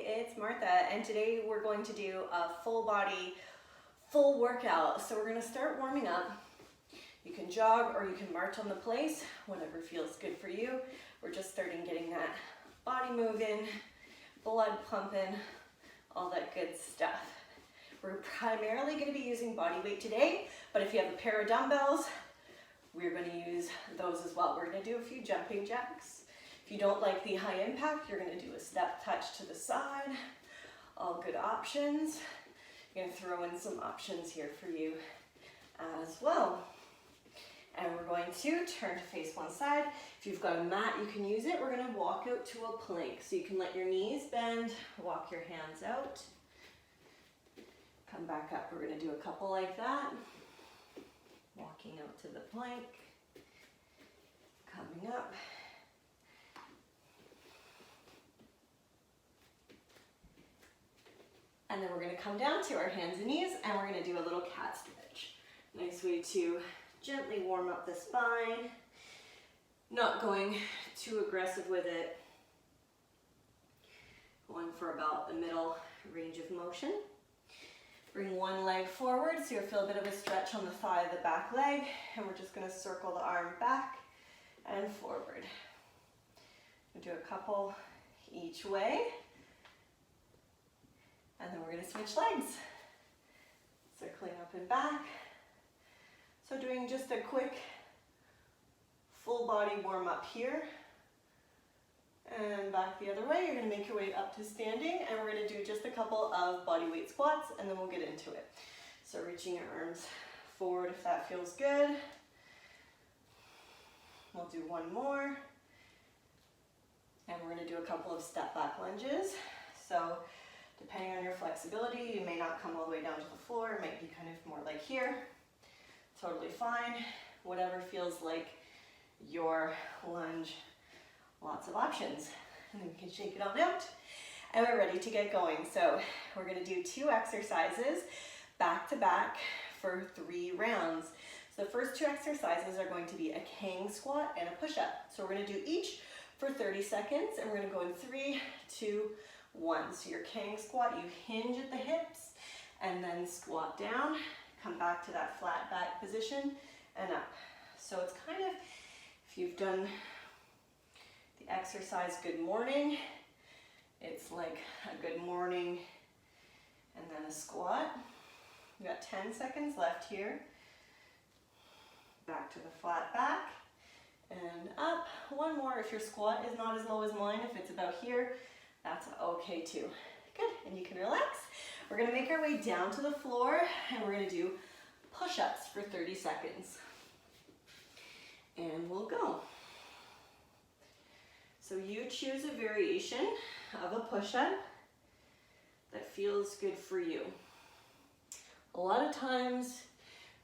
it's Martha, and today we're going to do a full body, full workout. So we're going to start warming up. You can jog or you can march on the place, whatever feels good for you. We're just starting getting that body moving, blood pumping, all that good stuff. We're primarily going to be using body weight today, but if you have a pair of dumbbells, we're going to use those as well. We're going to do a few jumping jacks. If you don't like the high impact, you're going to do a step touch to the side. All good options. I'm going to throw in some options here for you as well. And we're going to turn to face one side. If you've got a mat, you can use it. We're going to walk out to a plank. So you can let your knees bend, walk your hands out. Come back up. We're going to do a couple like that. Walking out to the plank. Coming up. And then we're going to come down to our hands and knees, and we're going to do a little cat stretch. Nice way to gently warm up the spine, not going too aggressive with it. Going for about the middle range of motion. Bring one leg forward, so you'll feel a bit of a stretch on the thigh of the back leg, and we're just going to circle the arm back and forward. We'll do a couple each way. And then we're going to switch legs. Circling up and back. So doing just a quick full body warm up here. And back the other way. You're going to make your way up to standing. And we're going to do just a couple of body weight squats and then we'll get into it. So reaching your arms forward if that feels good. We'll do one more. And we're going to do a couple of step back lunges. So depending on your flexibility, you may not come all the way down to the floor. It might be kind of more like here. Totally fine. Whatever feels like your lunge. Lots of options. And then we can shake it on out. And we're ready to get going. So we're going to do 2 exercises back to back for 3 rounds. So the first 2 exercises are going to be a Kang squat and a push-up. So we're going to do each for 30 seconds. And we're going to go in 3, 2, 1. So your Kang squat, you hinge at the hips and then squat down, come back to that flat back position and up. So it's kind of, if you've done the exercise good morning, it's like a good morning and then a squat. We got 10 seconds left here. Back to the flat back and up. One more. If your squat is not as low as mine, if it's about here, that's okay too. Good, and you can relax. We're gonna make our way down to the floor and we're gonna do push-ups for 30 seconds. And we'll go. So you choose a variation of a push-up that feels good for you. A lot of times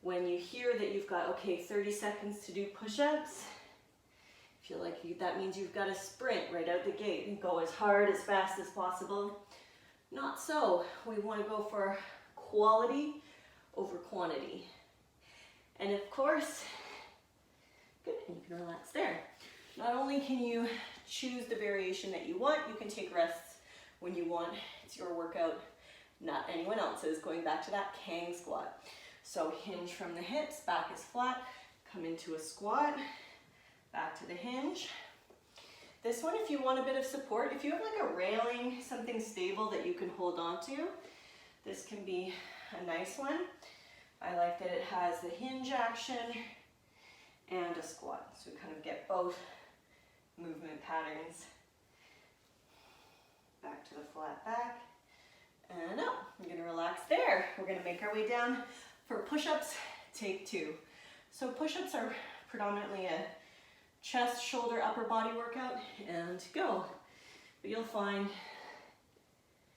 when you hear that you've got, okay, 30 seconds to do push-ups, feel like that means you've got to sprint right out the gate and go as hard, as fast as possible. Not so. We want to go for quality over quantity. And of course, good, and you can relax there. Not only can you choose the variation that you want, you can take rests when you want. It's your workout, not anyone else's. Going back to that Kang squat. So hinge from the hips, back is flat, come into a squat. Back to the hinge. This one, if you want a bit of support, if you have like a railing, something stable that you can hold on to, this can be a nice one. I like that it has the hinge action and a squat. So we kind of get both movement patterns. Back to the flat back and up. We're going to relax there. We're going to make our way down for push-ups, take 2. So push-ups are predominantly a chest, shoulder, upper body workout, and go. But you'll find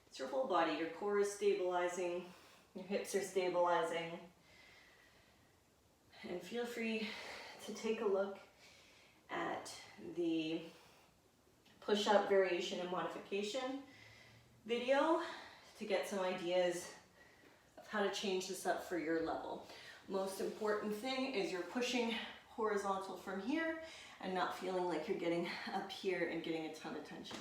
it's your whole body. Your core is stabilizing, your hips are stabilizing. And feel free to take a look at the push-up variation and modification video to get some ideas of how to change this up for your level. Most important thing is you're pushing horizontal from here and not feeling like you're getting up here and getting a ton of tension.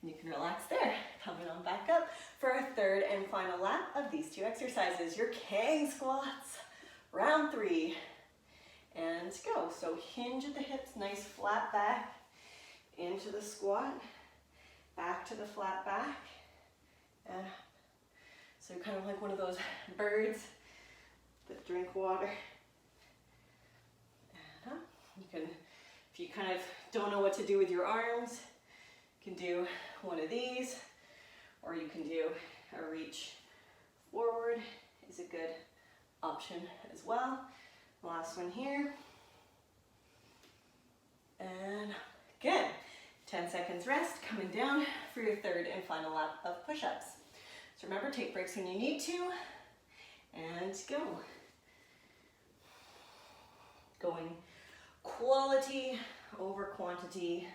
And you can relax there. Coming on back up for our third and final lap of these two exercises, your Kang squats, round 3. And go. So hinge at the hips, nice flat back, into the squat, back to the flat back, and so you're kind of like one of those birds that drink water. And up. You can, if you kind of don't know what to do with your arms, you can do one of these, or you can do a reach forward is a good option as well. Last one here. And good. 10 seconds rest, coming down for your third and final lap of push-ups. So remember, take breaks when you need to, and go. Going quality over quantity,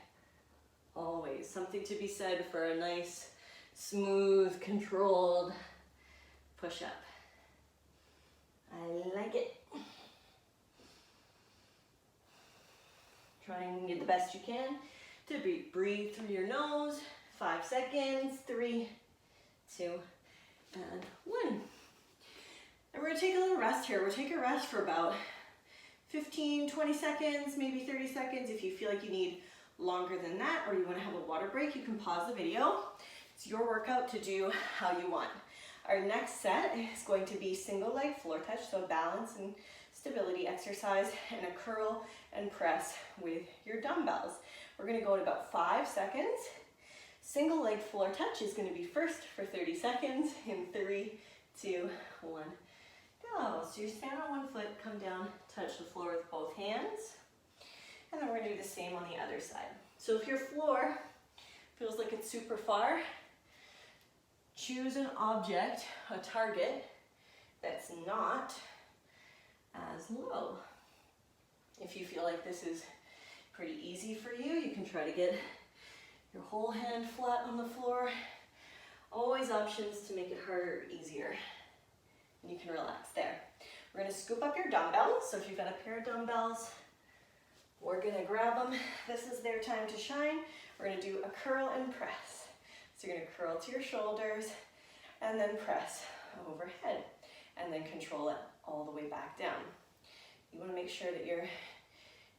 always. Something to be said for a nice, smooth, controlled push-up. I like it. Try and get the best you can to breathe through your nose. 5 seconds, 3, 2, and 1. And we're gonna take a little rest here. We'll take a rest for about 15, 20 seconds, maybe 30 seconds. If you feel like you need longer than that, or you wanna have a water break, you can pause the video. It's your workout to do how you want. Our next set is going to be single leg floor touch, so balance and stability exercise, and a curl and press with your dumbbells. We're gonna go in about 5 seconds. Single leg floor touch is gonna be first for 30 seconds in 3, 2, 1, go. So you stand on one foot, come down, touch the floor with both hands. And then we're gonna do the same on the other side. So if your floor feels like it's super far, choose an object, a target, that's not as low. If you feel like this is pretty easy for you, you can try to get your whole hand flat on the floor. Always options to make it harder or easier. And you can relax there. We're gonna scoop up your dumbbells. So if you've got a pair of dumbbells, we're gonna grab them. This is their time to shine. We're gonna do a curl and press. So you're gonna curl to your shoulders and then press overhead and then control it all the way back down. You wanna make sure that your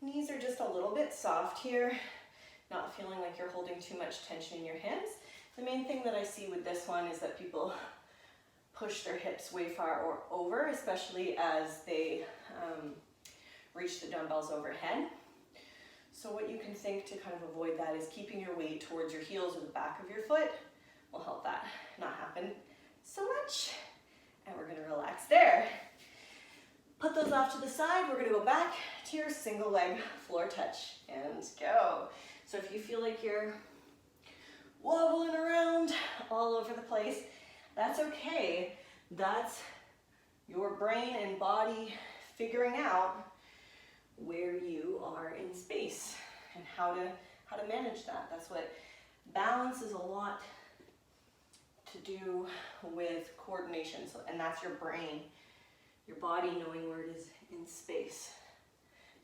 knees are just a little bit soft here, not feeling like you're holding too much tension in your hands. The main thing that I see with this one is that people push their hips way far or over, especially as they reach the dumbbells overhead. So what you can think to kind of avoid that is keeping your weight towards your heels or the back of your foot will help that not happen so much. And we're gonna relax there. Put those off to the side. We're gonna go back to your single leg floor touch and go. So if you feel like you're wobbling around all over the place, that's okay. That's your brain and body figuring out where you are in space and how to manage that. That's what balance is a lot to do with coordination. So, and that's your brain, your body knowing where it is in space.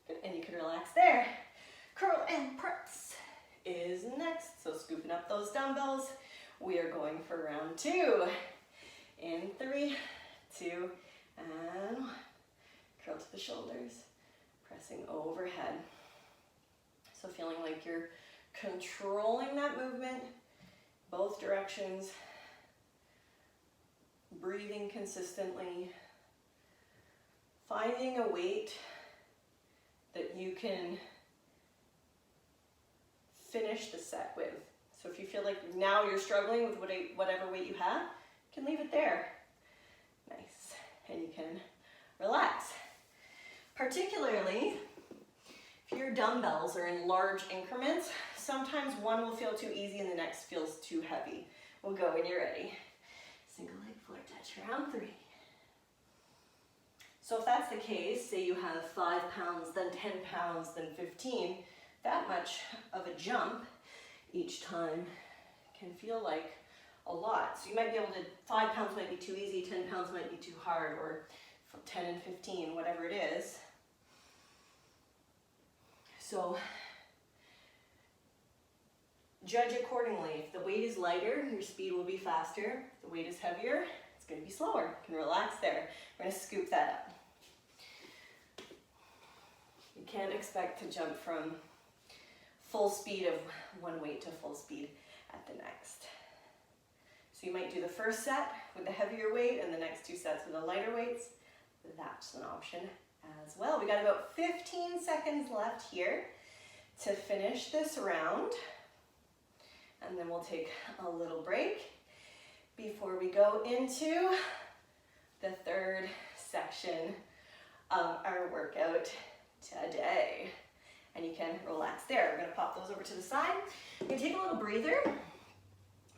Good. And you can relax there. Curl and press is next. So scooping up those dumbbells, we are going for round 2. In 3, 2, and 1. Curl to the shoulders, pressing overhead. So feeling like you're controlling that movement, both directions, breathing consistently, finding a weight that you can finish the set with. So if you feel like now you're struggling with whatever weight you have, you can leave it there. Nice. And you can relax. Particularly if your dumbbells are in large increments, sometimes one will feel too easy and the next feels too heavy. We'll go when you're ready. Single leg floor touch, round 3. So if that's the case, say you have 5 pounds, then 10 pounds, then 15, that much of a jump each time can feel like a lot. So you might be able to, 5 pounds might be too easy, 10 pounds might be too hard, or 10 and 15, whatever it is. So judge accordingly. If the weight is lighter, your speed will be faster. If the weight is heavier, it's going to be slower. You can relax there. We're going to scoop that up. You can't expect to jump from full speed of one weight to full speed at the next. So you might do the first set with the heavier weight and the next 2 sets with the lighter weights. That's an option as well. We got about 15 seconds left here to finish this round. And then we'll take a little break before we go into the third section of our workout today. And you can relax there. We're gonna pop those over to the side. You're gonna take a little breather.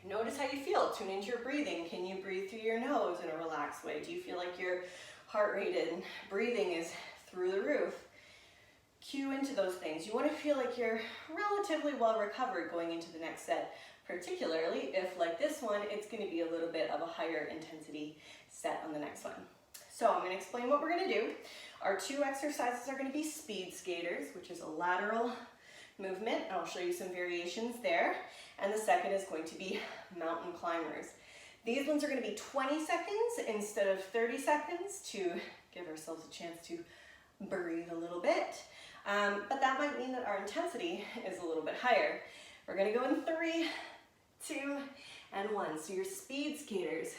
Notice how you feel. Tune into your breathing. Can you breathe through your nose in a relaxed way? Do you feel like your heart rate and breathing is through the roof? Cue into those things. You want to feel like you're relatively well recovered going into the next set, particularly if, like this one, it's going to be a little bit of a higher intensity set on the next one. So I'm going to explain what we're going to do. Our 2 exercises are going to be speed skaters, which is a lateral movement. I'll show you some variations there. And the second is going to be mountain climbers. These ones are going to be 20 seconds instead of 30 seconds to give ourselves a chance to breathe a little bit. But that might mean that our intensity is a little bit higher. We're going to go in 3, 2, and 1. So your speed skaters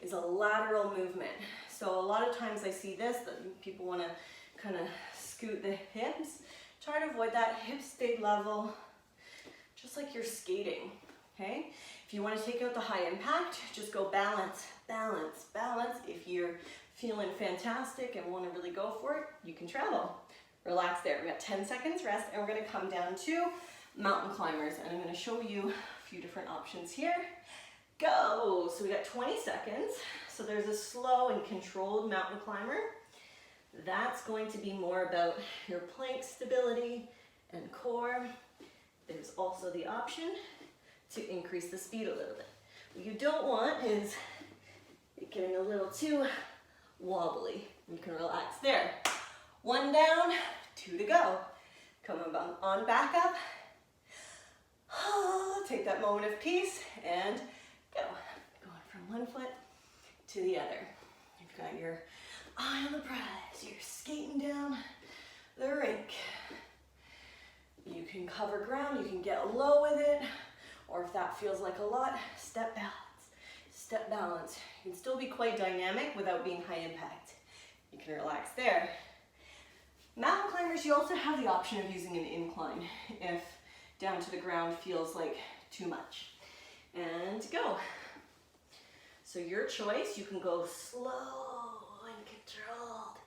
is a lateral movement. So a lot of times I see this, that people want to kind of scoot the hips. Try to avoid that. Hips stay level, just like you're skating, okay? If you want to take out the high impact, just go balance, balance, balance. If you're feeling fantastic and want to really go for it, you can travel. Relax there. We got 10 seconds rest, and we're going to come down to mountain climbers, and I'm going to show you a few different options here. Go! So we got 20 seconds. So there's a slow and controlled mountain climber. That's going to be more about your plank stability and core. There's also the option to increase the speed a little bit. What you don't want is it getting a little too wobbly. You can relax there. 1 down, 2 to go. Come on back up. Take that moment of peace and go. Going from one foot to the other. You've got your eye on the prize. You're skating down the rink. You can cover ground, you can get low with it, or if that feels like a lot, step balance. Step balance. You can still be quite dynamic without being high impact. You can relax there. Mountain climbers, you also have the option of using an incline if down to the ground feels like too much. And go. So your choice, you can go slow and controlled.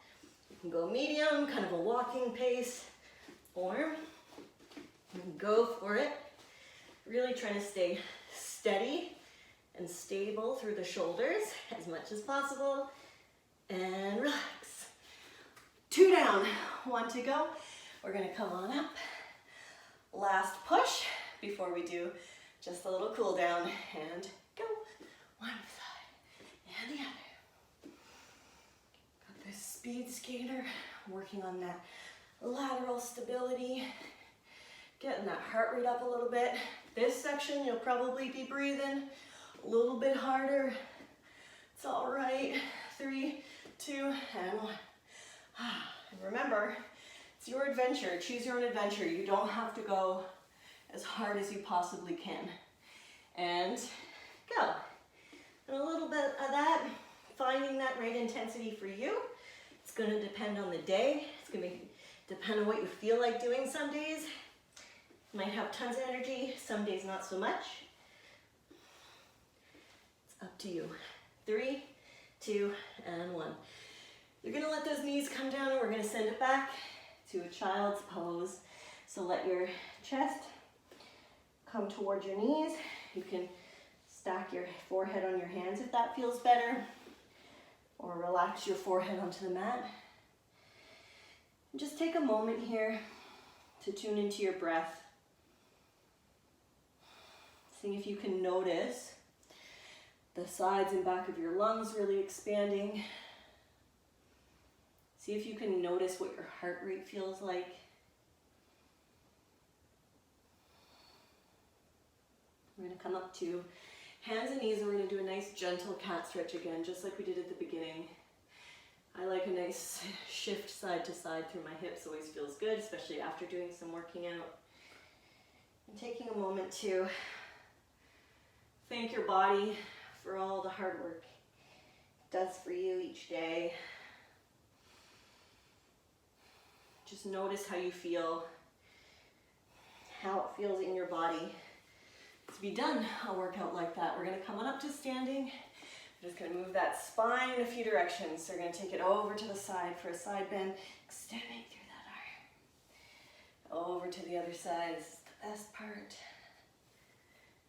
You can go medium, kind of a walking pace, or you can go for it. Really trying to stay steady and stable through the shoulders as much as possible. And relax. 2 down, 1 to go. We're gonna come on up. Last push before we do just a little cool down and go. One side and the other. Got this speed skater working on that lateral stability, getting that heart rate up a little bit. This section you'll probably be breathing a little bit harder. It's all right. 3, 2, and 1. And remember, it's your adventure. Choose your own adventure. You don't have to go as hard as you possibly can. And go. And a little bit of that, finding that right intensity for you. It's going to depend on the day. It's going to depend on what you feel like doing some days. You might have tons of energy, some days not so much. It's up to you. 3, 2, and 1. You're going to let those knees come down and we're going to send it back to a child's pose. So let your chest come towards your knees. You can stack your forehead on your hands if that feels better, or relax your forehead onto the mat. And just take a moment here to tune into your breath. See if you can notice the sides and back of your lungs really expanding. See if you can notice what your heart rate feels like. We're gonna come up to hands and knees, and we're gonna do a nice gentle cat stretch again, just like we did at the beginning. I like a nice shift side to side through my hips, always feels good, especially after doing some working out. And taking a moment to thank your body for all the hard work it does for you each day. Just notice how you feel, how it feels in your body to be done a workout like that. We're gonna come on up to standing. We're just gonna move that spine in a few directions. So we're gonna take it over to the side for a side bend, extending through that arm. Over to the other side, this is the best part.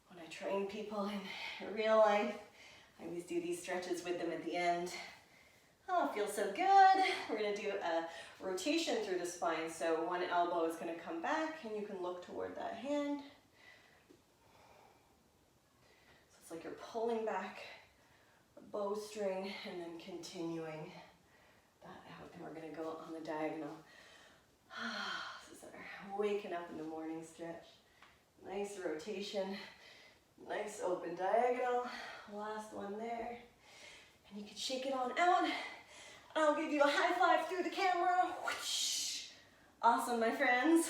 When I train people in real life, I always do these stretches with them at the end. Oh, it feels so good. We're gonna do a rotation through the spine. So one elbow is gonna come back and you can look toward that hand. So it's like you're pulling back a bowstring and then continuing that out. And we're gonna go on the diagonal. This is our waking up in the morning stretch. Nice rotation, nice open diagonal. Last one there. And you can shake it on out. I'll give you a high five through the camera. Whoosh. Awesome, my friends.